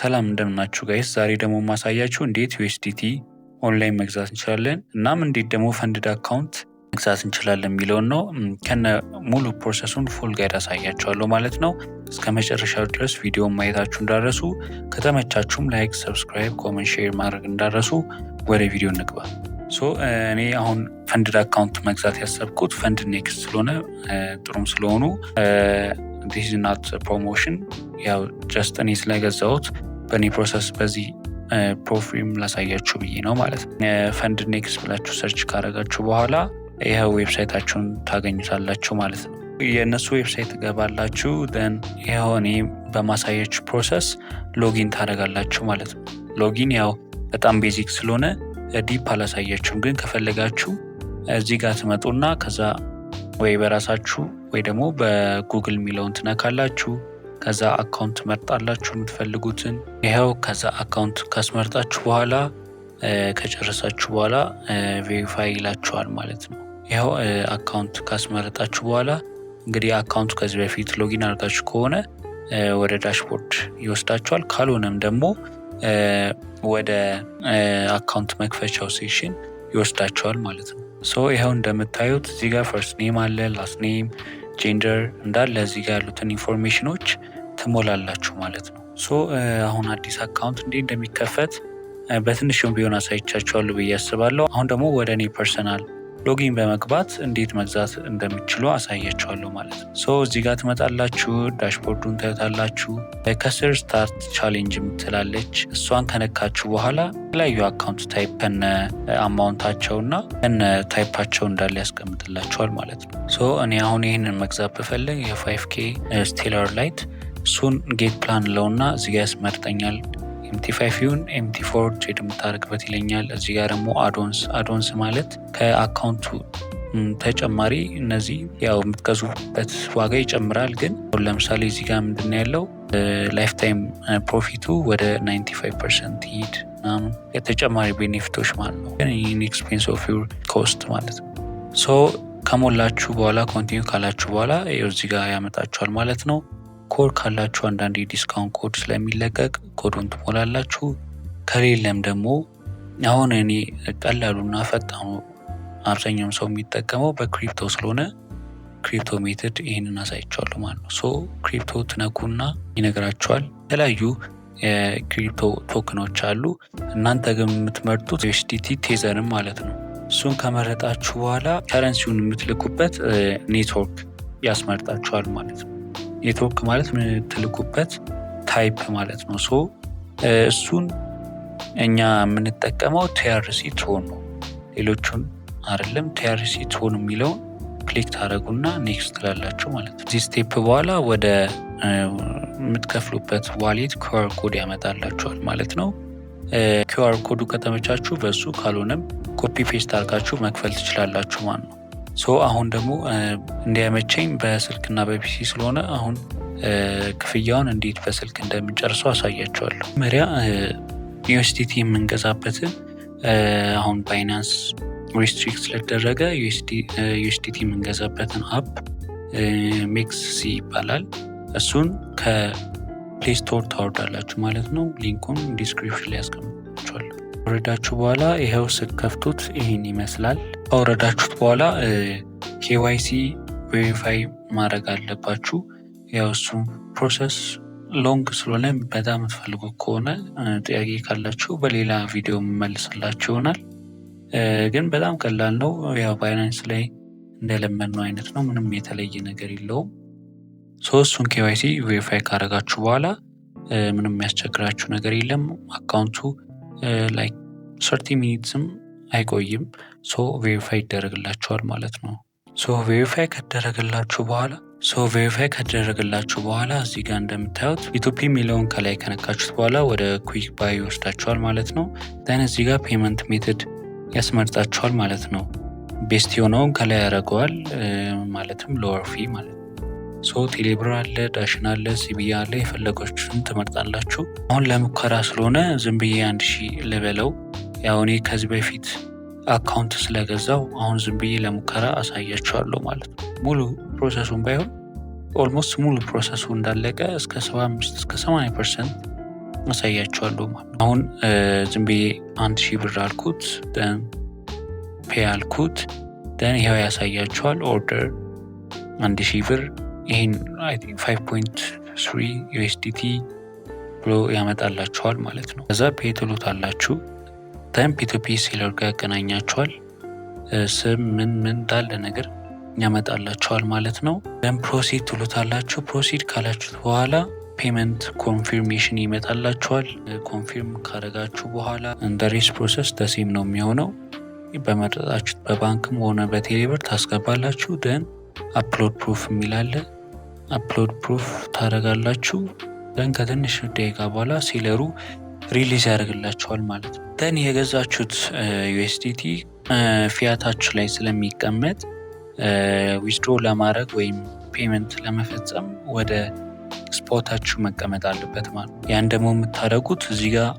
ሰላም እንደምናችሁ ጋይስ። ዛሬ ደግሞ ማሳያችሁ እንዴት USDT ኦንላይን መግዛት እንችላለን እናም እንዴት ደግሞ ፈንድድ አካውንት መግዛት እንችላለን የሚለውን ነው። ከነ ሙሉ ፕሮሰሱን ፉል ጋይድ አሳያችኋለሁ ማለት ነው። እስከ መጨረሻው ድረስ ቪዲዮውን ማየታችሁ እንዳረሱ፣ ከተመቻችሁም ላይክ፣ ሰብስክራይብ፣ ኮሜንት፣ ሼር ማድረግ እንዳረሱ። ወደ ቪዲዮ እንግባ። እኔ አሁን ፈንድድ አካውንት መግዛት ያሰብኩት ፈንድ ኔክስት ስለሆነ ጥሩም ስለሆኑ this is not a promotion ያው ጀስት እኔ ስለገዛሁት በእኔ ፕሮሰስ በዚህ ፕሮፊልም ላሳያችሁ ብዬ ነው ማለት ነው። ፈንድ ኔክስት ብላችሁ ሰርች ካረጋችሁ በኋላ ይሄው ዌብሳይታችሁን ታገኙታላችሁ ማለት ነው። የእነሱ ዌብሳይት ገባላችሁ ደን ይሄው እኔ በማሳያችሁ ፕሮሰስ ሎጊን ታደርጋላችሁ ማለት ነው። ሎጊን ያው በጣም ቤዚክ ስለሆነ ዲፕ አላሳያችሁም፣ ግን ከፈለጋችሁ እዚህ ጋር ትመጡና ከዛ ወይ በራሳችሁ ወይ ደግሞ በጉግል የሚለውን ትነካላችሁ። ከዛ አካውንት መርጣላችሁ የምትፈልጉትን። ይሄው ከዛ አካውንት ካስመርጣችሁ በኋላ ከጨረሳችሁ በኋላ ቬሪፋይ ይላችኋል ማለት ነው። ይሄው አካውንት ካስመረጣችሁ በኋላ እንግዲህ አካውንቱ ከዚህ በፊት ሎጊን አድርጋችሁ ከሆነ ወደ ዳሽቦርድ ይወስዳችኋል። ካልሆነም ደግሞ ወደ አካውንት መክፈቻው ሴክሽን ይወስዳችኋል ማለት ነው። ይሄው እንደምታዩት እዚህ ጋር ፈርስት ኔም አለ፣ ላስት ኔም፣ ጄንደር እንዳለ እዚህ ጋር ያሉትን ኢንፎርሜሽኖች ትሞላላችሁ ማለት ነው። አሁን አዲስ አካውንት እንዴት እንደሚከፈት በትንሹም ቢሆን አሳይቻችኋለሁ ብዬ አስባለሁ። አሁን ደግሞ ወደ እኔ ፐርሰናል ሎጊን በመግባት እንዴት መግዛት እንደሚችሉ አሳያችኋለሁ ማለት ነው። እዚህ ጋር ትመጣላችሁ፣ ዳሽቦርዱን ታዩታላችሁ። ከስር ስታርት ቻሌንጅ የምትላለች እሷን ከነካችሁ በኋላ የተለያዩ አካውንት ታይፕ ከነ አማውንታቸውና ከነ ታይፓቸው እንዳለ ያስቀምጥላችኋል ማለት ነው። እኔ አሁን ይህንን መግዛት ብፈልግ የ5K ስቴለር ላይት እሱን ጌት ፕላን ለውና እዚህ ጋር ያስመርጠኛል። MT5 ይሁን MT4 ትሬድ የምታደርግበት ይለኛል። እዚህ ጋር ደግሞ አዶንስ ማለት ከአካውንቱ ተጨማሪ እነዚህ ያው የምትገዙበት ዋጋ ይጨምራል። ግን ለምሳሌ እዚህ ጋር ምንድን ያለው ላይፍ ታይም ፕሮፊቱ ወደ 95% ይሄድ ምናምን የተጨማሪ ቤኔፊቶች ማለት ነው። ግን ይህን ኤክስፔንስ ኦፍ ዩር ኮስት ማለት ነው። ከሞላችሁ በኋላ ኮንቲኒው ካላችሁ በኋላ እዚህ ጋር ያመጣችኋል ማለት ነው። ኮድ ካላችሁ አንዳንድ የዲስካውንት ኮድ ስለሚለቀቅ ኮዱን ትሞላላችሁ። ከሌለም ደግሞ አሁን እኔ ቀላሉና ፈጣኑ አብዛኛውም ሰው የሚጠቀመው በክሪፕቶ ስለሆነ ክሪፕቶ ሜትድ ይህንን አሳይቻለሁ ማለት ነው። ክሪፕቶ ትነኩና ይነግራችኋል። የተለያዩ የክሪፕቶ ቶክኖች አሉ። እናንተ ግን የምትመርጡት USDT ቴዘርን ማለት ነው። እሱን ከመረጣችሁ በኋላ ከረንሲውን የምትልኩበት ኔትወርክ ያስመርጣችኋል ማለት ነው። ኔትወርክ ማለት የምትልኩበት ታይፕ ማለት ነው። እሱን እኛ የምንጠቀመው TRC ትሮን ነው፣ ሌሎቹን አይደለም። TRC ትሮን የሚለውን ክሊክ ታደረጉና ኔክስት ትላላችሁ ማለት ነው። እዚህ ስቴፕ በኋላ ወደ የምትከፍሉበት ዋሌት QR ኮድ ያመጣላችኋል ማለት ነው። QR ኮዱ ከተመቻችሁ በሱ ካልሆነም ኮፒ ፔስት አድርጋችሁ መክፈል ትችላላችሁ ማለት ነው። አሁን ደግሞ እንዲያመቸኝ በስልክና በፒሲ ስለሆነ አሁን ክፍያውን እንዴት በስልክ እንደምንጨርሰው አሳያቸዋለሁ። መሪያ USDT የምንገዛበትን አሁን ባይናንስ ሪስትሪክት ስለተደረገ USDT የምንገዛበትን አፕ ሜክስሲ ይባላል። እሱን ከፕሌይ ስቶር ታወርዳላችሁ ማለት ነው። ሊንኩን ዲስክሪፕሽን ላይ ያስቀምጣችኋለሁ። ወረዳችሁ በኋላ ይሄው ስትከፍቱት ይህን ይመስላል። ከወረዳችሁት በኋላ KYC ቬሪፋይ ማድረግ አለባችሁ። ያው እሱ ፕሮሰስ ሎንግ ስለሆነ በጣም የምትፈልጉ ከሆነ ጥያቄ ካላችሁ በሌላ ቪዲዮ መመልስላችሁ ይሆናል። ግን በጣም ቀላል ነው። ያው ባይናንስ ላይ እንደለመድነው አይነት ነው። ምንም የተለየ ነገር የለውም። እሱን KYC ቬሪፋይ ካረጋችሁ በኋላ ምንም የሚያስቸግራችሁ ነገር የለም። አካውንቱ ላይክ 30 ሚኒትስም አይቆይም። ቬሪፋይ ይደረግላችኋል ማለት ነው። ቬሪፋይ ከደረገላችሁ በኋላ እዚህ ጋር እንደምታዩት ኢትዮጵያ የሚለውን ከላይ ከነካችሁት በኋላ ወደ ኩዊክ ባይ ይወስዳችኋል ማለት ነው። ደን እዚህ ጋር ፔመንት ሜትድ ያስመርጣችኋል ማለት ነው። ቤስት የሆነውን ከላይ ያደርገዋል ማለትም ሎወር ፊ ማለት ነው። ቴሌብር አለ፣ ዳሽን አለ፣ ሲቢኢ አለ። የፈለጋችሁን ትመርጣላችሁ። አሁን ለሙከራ ስለሆነ ዝም ብዬ 1000 ልበለው። ያው እኔ ከዚህ በፊት አካውንት ስለገዛው አሁን ዝም ብዬ ለሙከራ አሳያችኋለሁ ማለት ነው። ሙሉ ፕሮሰሱን ባይሆን ኦልሞስት ሙሉ ፕሮሰሱ እንዳለቀ እስከ 75 እስከ 80% አሳያችኋለሁ ማለት ነው። አሁን ዝም ብዬ 1000 ብር አልኩት ደን ፔይ አልኩት ደን ይሄው ያሳያችኋል ኦርደር 1000 ብር ይሄን አይ ቲንክ 5.3 USDT ብሎ ያመጣላችኋል ማለት ነው። ከዛ ፔይ ትሉታላችሁ ደን P2P ሴለር ጋር ያገናኛችኋል። ስም ምን እንዳለ ነገር ያመጣላችኋል ማለት ነው። ደን ፕሮሲድ ትሉታላችሁ። ፕሮሲድ ካላችሁት በኋላ ፔመንት ኮንፊርሜሽን ይመጣላችኋል። ኮንፊርም ካረጋችሁ በኋላ እንደ ሬስ ፕሮሰስ ደሴም ነው የሚሆነው። በመረጣችሁት በባንክም ሆነ በቴሌብር ታስገባላችሁ። ደን አፕሎድ ፕሩፍ የሚላለ አፕሎድ ፕሩፍ ታረጋላችሁ። ደን ከትንሽ ደቂቃ በኋላ ሴለሩ ሪሊዝ ያደርግላችኋል ማለት ነው። ደን የገዛችሁት USDT ፊያታችሁ ላይ ስለሚቀመጥ ዊዝድሮ ለማድረግ ወይም ፔመንት ለመፈጸም ወደ ስፖታችሁ መቀመጥ አለበት ማለት ነው። ያን ደግሞ የምታደርጉት እዚህ ጋር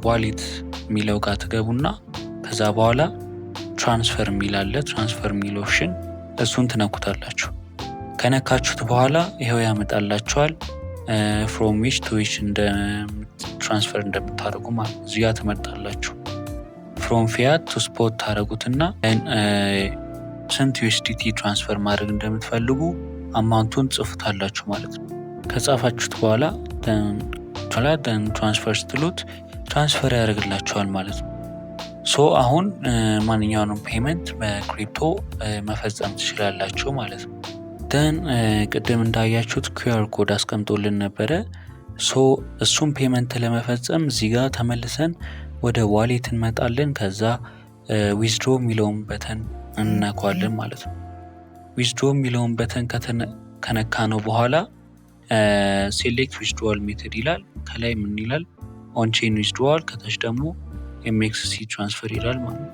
ዋሌት የሚለው ጋር ትገቡና ከዛ በኋላ ትራንስፈር የሚላለ ትራንስፈር የሚል ኦፕሽን እሱን ትነኩታላችሁ። ከነካችሁት በኋላ ይኸው ያመጣላችኋል ፍሮም ዊች ቱ ዊች ትራንስፈር እንደምታደርጉ ማለት ነው። እዚህ ጋር ትመርጣላችሁ። ፍሮም ፊያት ቱ ስፖት ታደርጉትና ስንት USDT ትራንስፈር ማድረግ እንደምትፈልጉ አማውንቱን ጽፉታላችሁ ማለት ነው። ከጻፋችሁት በኋላ ደን ትራንስፈር ስትሉት ትራንስፈር ያደርግላችኋል ማለት ነው። ሶ አሁን ማንኛውንም ፔመንት በክሪፕቶ መፈጸም ትችላላችሁ ማለት ነው። ደን ቅድም እንዳያችሁት QR ኮድ አስቀምጦልን ነበረ። ሶ እሱም ፔመንት ለመፈጸም እዚህ ጋር ተመልሰን ወደ ዋሌት እንመጣለን። ከዛ ዊዝድሮ የሚለውን በተን እንነካዋለን ማለት ነው። ዊዝድሮ የሚለውን በተን ከነካ ነው በኋላ ሴሌክት ዊዝድሮዋል ሜተድ ይላል። ከላይ ምን ይላል? ኦንቼን ዊዝድሮዋል፣ ከታች ደግሞ MXC ትራንስፈር ይላል ማለት ነው።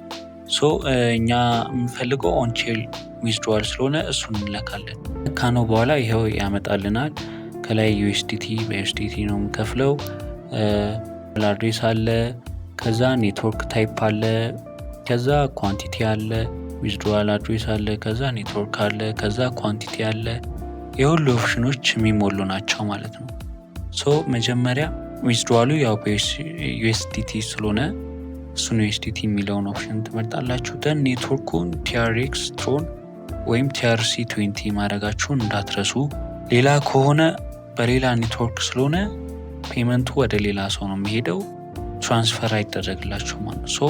ሶ እኛ የምንፈልገው ኦንቼን ዊዝድሮዋል ስለሆነ እሱን እንለካለን። ነካ ነው በኋላ ይኸው ያመጣልናል። ከላይ USDT በUSDT ነው የምንከፍለው። አድሬስ አለ፣ ከዛ ኔትወርክ ታይፕ አለ፣ ከዛ ኳንቲቲ አለ፣ ዊዝድሮዋል አድሬስ አለ፣ ከዛ ኔትወርክ አለ፣ ከዛ ኳንቲቲ አለ። የሁሉ ኦፕሽኖች የሚሞሉ ናቸው ማለት ነው። ሶ መጀመሪያ ዊዝድሮዋሉ ያው USDT ስለሆነ እሱን USDT የሚለውን ኦፕሽን ትመርጣላችሁ። ደን ኔትወርኩን TRX ትሮን ወይም TRC20 ማድረጋችሁን እንዳትረሱ። ሌላ ከሆነ በሌላ ኔትወርክ ስለሆነ ፔመንቱ ወደ ሌላ ሰው ነው የሚሄደው፣ ትራንስፈር አይደረግላችሁ ማለት ሶ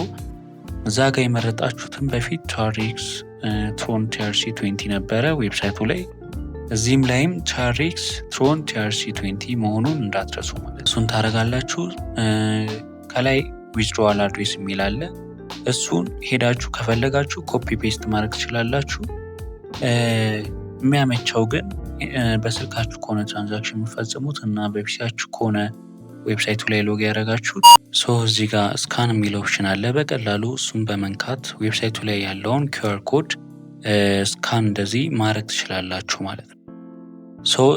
እዛ ጋር የመረጣችሁትን በፊት TRX ትሮን TRC20 ነበረ ዌብሳይቱ ላይ። እዚህም ላይም TRX ትሮን TRC20 መሆኑን እንዳትረሱ ማለት እሱን ታረጋላችሁ። ከላይ ዊዝድሮዋል አድሬስ የሚል አለ። እሱን ሄዳችሁ ከፈለጋችሁ ኮፒ ፔስት ማድረግ ትችላላችሁ። የሚያመቸው ግን በስልካችሁ ከሆነ ትራንዛክሽን የምፈጽሙት እና በፒሲያችሁ ከሆነ ዌብሳይቱ ላይ ሎግ ያደረጋችሁት እዚህ ጋር ስካን የሚል ኦፕሽን አለ። በቀላሉ እሱን በመንካት ዌብሳይቱ ላይ ያለውን QR ኮድ ስካን እንደዚህ ማድረግ ትችላላችሁ ማለት ነው።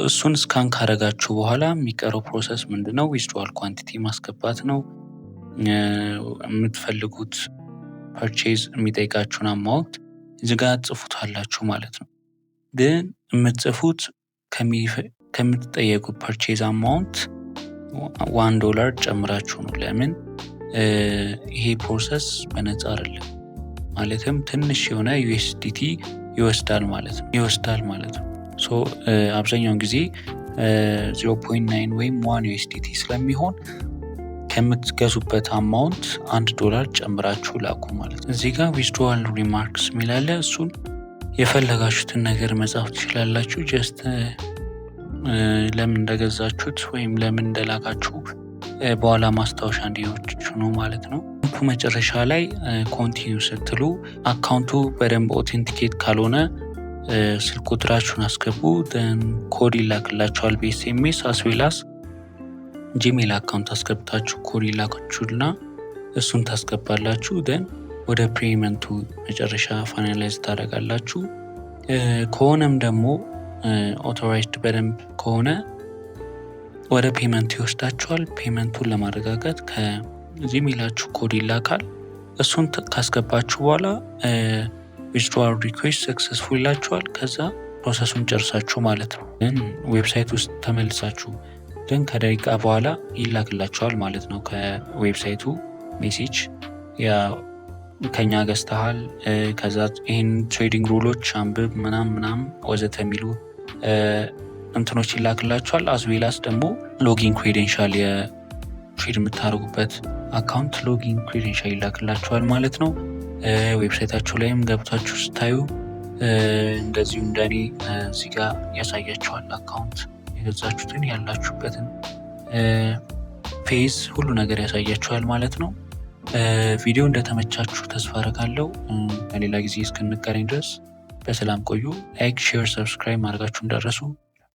እሱን ስካን ካረጋችሁ በኋላ የሚቀረው ፕሮሰስ ምንድነው? ዊዝድሮዋል ኳንቲቲ ማስገባት ነው። የምትፈልጉት ፐርቼዝ የሚጠይቃችሁን አማውንት እዚህ ጋር ጽፉታላችሁ ማለት ነው። ግን የምትጽፉት ከምትጠየቁት ፐርቼዝ አማውንት $1 ጨምራችሁ ነው። ለምን ይሄ ፕሮሰስ በነፃ አይደለም፣ ማለትም ትንሽ የሆነ USDT ይወስዳል ማለት ነው። አብዛኛውን ጊዜ 0.9 ወይም 1 USDT ስለሚሆን ከምትገዙበት አማውንት $1 ጨምራችሁ ላኩ ማለት ነው። እዚህ ጋር ዊዝድሮዋል ሪማርክስ የሚላለ እሱን የፈለጋችሁትን ነገር መጻፍ ትችላላችሁ። ጀስት ለምን እንደገዛችሁት ወይም ለምን እንደላካችሁ በኋላ ማስታወሻ እንዲሆናችሁ ነው ማለት ነው። መጨረሻ ላይ ኮንቲኒው ስትሉ አካውንቱ በደንብ ኦቴንቲኬት ካልሆነ ስልክ ቁጥራችሁን አስገቡ። ደን ኮድ ይላክላችኋል በኤስኤምኤስ አስዌላስ ጂሜል አካውንት አስገብታችሁ ኮድ ይላካችሁና እሱን ታስገባላችሁ። ደን ወደ ፔመንቱ መጨረሻ ፋይናላይዝ ታደርጋላችሁ። ከሆነም ደግሞ ኦቶራይዝድ በደንብ ከሆነ ወደ ፔመንት ይወስዳችኋል። ፔመንቱን ለማረጋገጥ ከጂሜላችሁ ኮድ ይላካል። እሱን ካስገባችሁ በኋላ ዊዝድሮዋል ሪኩዌስት ሰክሰስፉል ይላችኋል። ከዛ ፕሮሰሱን ጨርሳችሁ ማለት ነው። ዌብሳይት ውስጥ ተመልሳችሁ ግን ከደቂቃ በኋላ ይላክላቸዋል ማለት ነው ከዌብሳይቱ ሜሴጅ ከኛ ገዝተሃል፣ ከዛ ይህን ትሬዲንግ ሩሎች አንብብ ምናምን ወዘተ የሚሉ እንትኖች ይላክላቸዋል። አዝዌላስ ደግሞ ሎጊን ክሬዴንሻል የትሬድ የምታደርጉበት አካውንት ሎጊን ክሬዴንሻል ይላክላቸዋል ማለት ነው። ዌብሳይታቸው ላይም ገብታችሁ ስታዩ እንደዚሁ እንደኔ እዚህ ጋር ያሳያቸዋል። አካውንት የገዛችሁትን ያላችሁበትን ፌዝ ሁሉ ነገር ያሳያችኋል ማለት ነው። ቪዲዮ እንደተመቻችሁ ተስፋ አደርጋለሁ። በሌላ ጊዜ እስክንገናኝ ድረስ በሰላም ቆዩ። ላይክ፣ ሼር፣ ሰብስክራይብ ማድረጋችሁ እንዳትረሱ።